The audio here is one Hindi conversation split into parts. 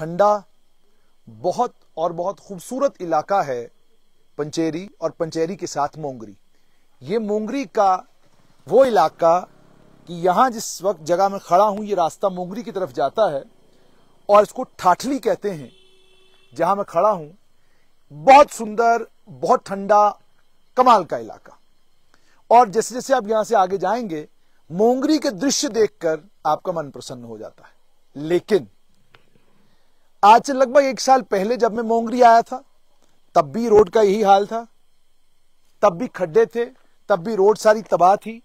ठंडा, बहुत खूबसूरत इलाका है पंचेरी, और पंचेरी के साथ मोंगरी। ये मोंगरी का वो इलाका कि यहां जिस वक्त जगह में खड़ा हूं, ये रास्ता मोंगरी की तरफ जाता है और इसको ठाठली कहते हैं जहां मैं खड़ा हूं। बहुत सुंदर, बहुत ठंडा, कमाल का इलाका। और जैसे जैसे आप यहां से आगे जाएंगे, मोंगरी के दृश्य देखकर आपका मन प्रसन्न हो जाता है। लेकिन आज से लगभग 1 साल पहले जब मैं मोंगरी आया था, तब भी रोड का यही हाल था, तब भी खड्डे थे, तब भी रोड सारी तबाह थी।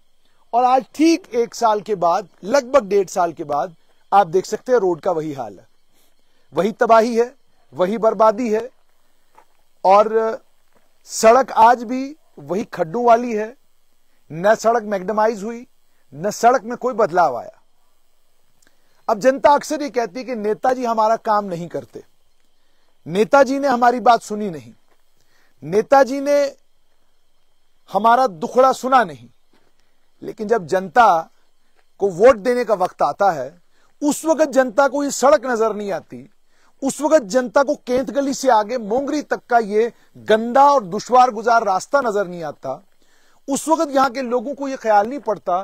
और आज ठीक 1 साल के बाद, लगभग 1.5 साल के बाद, आप देख सकते हैं रोड का वही हाल है, वही तबाही है, वही बर्बादी है। और सड़क आज भी वही खड्डों वाली है, न सड़क मैग्नेमाइज हुई, न सड़क में कोई बदलाव आया। अब जनता अक्सर ये कहती है कि नेताजी हमारा काम नहीं करते, नेताजी ने हमारी बात सुनी नहीं, नेताजी ने हमारा दुखड़ा सुना नहीं। लेकिन जब जनता को वोट देने का वक्त आता है, उस वक्त जनता को ये सड़क नजर नहीं आती, उस वक्त जनता को केंत गली से आगे मोंगरी तक का ये गंदा और दुश्वार गुजार रास्ता नजर नहीं आता। उस वक्त यहां के लोगों को ये ख्याल नहीं पड़ता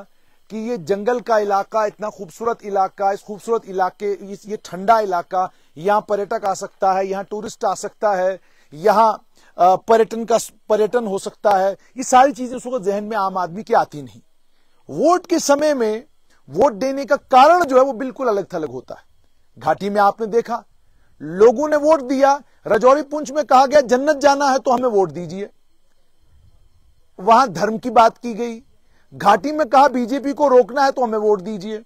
कि ये जंगल का इलाका, इतना खूबसूरत इलाका, इस खूबसूरत इलाके, ये ठंडा इलाका, यहां पर्यटक आ सकता है, यहां टूरिस्ट आ सकता है, यहां पर्यटन हो सकता है। ये सारी चीजें उस वक्त जहन में आम आदमी की आती नहीं। वोट के समय में वोट देने का कारण जो है वो बिल्कुल अलग थलग होता है। घाटी में आपने देखा, लोगों ने वोट दिया, राजौरी पुंछ में कहा गया जन्नत जाना है तो हमें वोट दीजिए, वहां धर्म की बात की गई। घाटी में कहा बीजेपी को रोकना है तो हमें वोट दीजिए।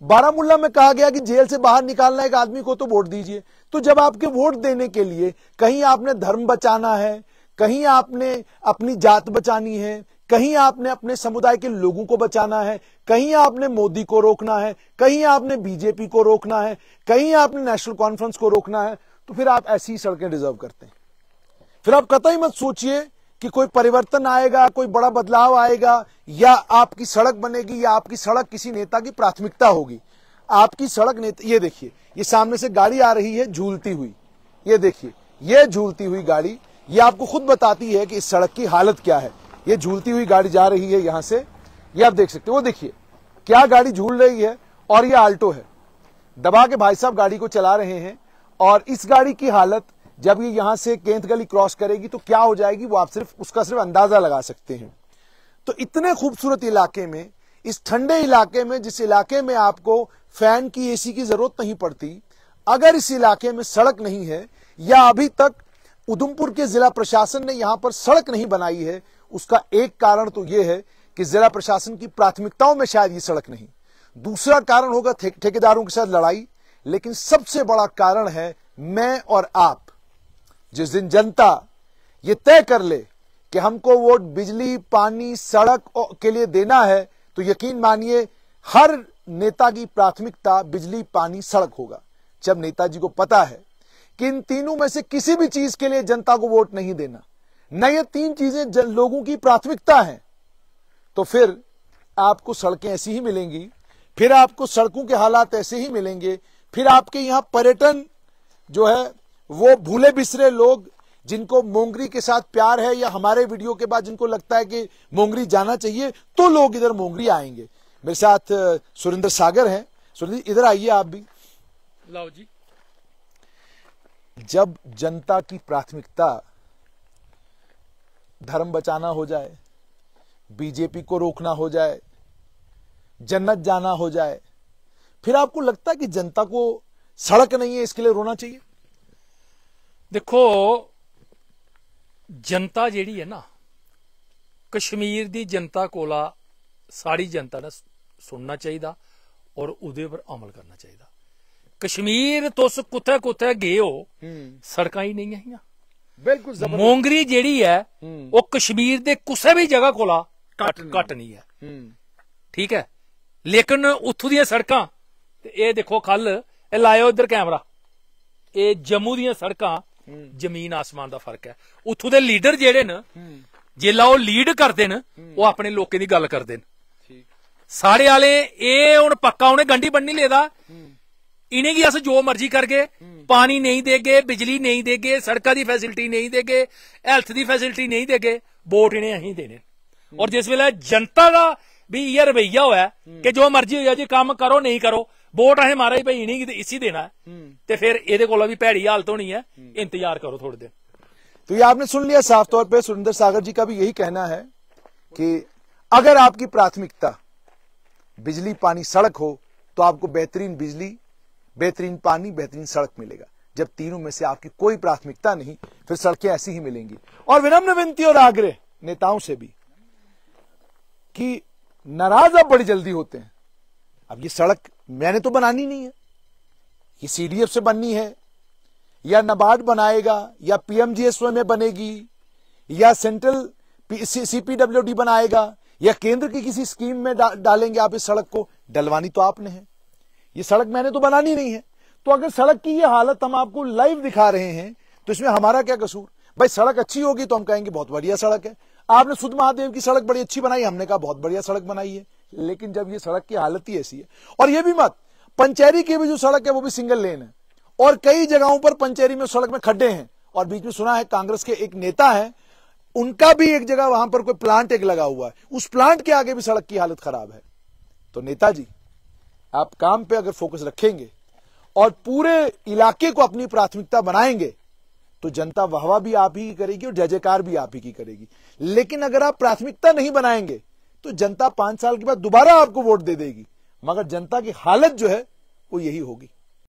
बारामूला में कहा गया कि जेल से बाहर निकालना एक आदमी को तो वोट दीजिए। तो जब आपके वोट देने के लिए कहीं आपने धर्म बचाना है, कहीं आपने अपनी जात बचानी है, कहीं आपने अपने समुदाय के लोगों को बचाना है, कहीं आपने मोदी को रोकना है, कहीं आपने बीजेपी को रोकना है, कहीं आपने नेशनल कॉन्फ्रेंस को रोकना है, तो फिर आप ऐसी सड़कें डिजर्व करते हैं। फिर आप कतई मत सोचिए कि कोई परिवर्तन आएगा, कोई बड़ा बदलाव आएगा, या आपकी सड़क बनेगी, या आपकी सड़क किसी नेता की प्राथमिकता होगी। आपकी सड़क नेता, ये देखिए, ये सामने से गाड़ी आ रही है झूलती हुई, ये देखिए, ये झूलती हुई गाड़ी, ये आपको खुद बताती है कि इस सड़क की हालत क्या है। ये झूलती हुई गाड़ी जा रही है यहां से, ये आप देख सकते हो, वो देखिए क्या गाड़ी झूल रही है। और ये आल्टो है, दबा के भाई साहब गाड़ी को चला रहे हैं। और इस गाड़ी की हालत जब ये यहां से केंत गली क्रॉस करेगी तो क्या हो जाएगी, वो आप उसका सिर्फ अंदाजा लगा सकते हैं। तो इतने खूबसूरत इलाके में, इस ठंडे इलाके में, जिस इलाके में आपको फैन की, एसी की जरूरत नहीं पड़ती, अगर इस इलाके में सड़क नहीं है, या अभी तक उधमपुर के जिला प्रशासन ने यहां पर सड़क नहीं बनाई है, उसका एक कारण तो यह है कि जिला प्रशासन की प्राथमिकताओं में शायद ये सड़क नहीं। दूसरा कारण होगा ठेकेदारों के साथ लड़ाई। लेकिन सबसे बड़ा कारण है मैं और आप। जिस दिन जनता ये तय कर ले कि हमको वोट बिजली, पानी, सड़क के लिए देना है, तो यकीन मानिए हर नेता की प्राथमिकता बिजली, पानी, सड़क होगा। जब नेताजी को पता है कि इन तीनों में से किसी भी चीज के लिए जनता को वोट नहीं देना, न ये 3 चीजें लोगों की प्राथमिकता हैं, तो फिर आपको सड़कें ऐसी ही मिलेंगी, फिर आपको सड़कों के हालात ऐसे ही मिलेंगे, फिर आपके यहां पर्यटन जो है वो भूले बिसरे लोग जिनको मोंगरी के साथ प्यार है, या हमारे वीडियो के बाद जिनको लगता है कि मोंगरी जाना चाहिए, तो लोग इधर मोंगरी आएंगे। मेरे साथ सुरेंद्र सागर हैं। सुरेंद्र इधर आइए आप भी। लाओ जी। जब जनता की प्राथमिकता धर्म बचाना हो जाए, बीजेपी को रोकना हो जाए, जन्नत जाना हो जाए, फिर आपको लगता है कि जनता को सड़क नहीं है इसके लिए रोना चाहिए? देखो, जनता जिहड़ी है ना, कश्मीर दी जनता कोला सारी जनता ने सुनना चाहिए और उहदे पर अमल करना चाहिए। कश्मीर तुस कुत्थे कुत्थे गए हो, सड़कां ही नहीं है। बिल्कुल। मोंगरी जिहड़ी है वो कश्मीर दे कुसै भी जगह कोला घट नहीं है, ठीक है। लेकिन उत्थों दियां सड़कां, ये देखो कल लायो इधर कैमरा, ये जम्मू दियां सड़कां जमीन आसमान दा फर्क है। उत्थों दे लीडर जेड़े न, जेल्लै ओह लीड करदे न, ओह अपने लोकें दी गल करदे न। साढ़े आले हुण पक्का उन्हें गंढी बन्नी लेदा इन्हें की अस जो मर्जी करके पानी नहीं देगे, बिजली नहीं देगे, सड़कों की फैसिलिटी नहीं देगे, हैल्थ की फैसिलिटी नहीं देगे, वोट इन्हें अहीं देने। और जिस वेले जनता का भी यह रवैया होया कि जो मर्जी हो जी काम करो नहीं करो, वोट असें महाराज भाई इन्हीं इसी देना है, तो फिर ये भी भैड़ी हालत होनी है, इंतजार करो थोड़े दिन। तो ये आपने सुन लिया, साफ तौर पे सुरेंद्र सागर जी का भी यही कहना है कि अगर आपकी प्राथमिकता बिजली पानी सड़क हो तो आपको बेहतरीन बिजली, बेहतरीन पानी, बेहतरीन सड़क मिलेगा। जब तीनों में से आपकी कोई प्राथमिकता नहीं, फिर सड़कें ऐसी ही मिलेंगी। और विनम्र विनती और आग्रह नेताओं से भी कि नाराज आप बड़ी जल्दी होते हैं। अब ये सड़क मैंने तो बनानी नहीं है, ये सीडीएफ से बननी है, या नाबार्ड बनाएगा, या पीएमजीएसवाई में बनेगी, या सेंट्रल सीपीडब्ल्यूडी बनाएगा, या केंद्र की किसी स्कीम में डालेंगे आप इस सड़क को। डलवानी तो आपने है, ये सड़क मैंने तो बनानी नहीं है। तो अगर सड़क की ये हालत हम आपको लाइव दिखा रहे हैं तो इसमें हमारा क्या कसूर? भाई सड़क अच्छी होगी तो हम कहेंगे बहुत बढ़िया सड़क है। आपने सुध महादेव की सड़क बड़ी अच्छी बनाई, हमने कहा बहुत बढ़िया सड़क बनाई है। लेकिन जब ये सड़क की हालत ही ऐसी है, और ये भी मत, पंचेरी की भी जो सड़क है वो भी सिंगल लेन है, और कई जगहों पर पंचेरी में सड़क में खड्डे हैं, और बीच में सुना है कांग्रेस के एक नेता है, उनका भी एक जगह वहां पर कोई प्लांट एक लगा हुआ है, उस प्लांट के आगे भी सड़क की हालत खराब है। तो नेताजी आप काम पे अगर फोकस रखेंगे और पूरे इलाके को अपनी प्राथमिकता बनाएंगे तो जनता वाहवाह भी आप ही की करेगी और जय जयकार भी आप ही की करेगी। लेकिन अगर आप प्राथमिकता नहीं बनाएंगे तो जनता 5 साल के बाद दोबारा आपको वोट दे देगी, मगर जनता की हालत जो है वो यही होगी।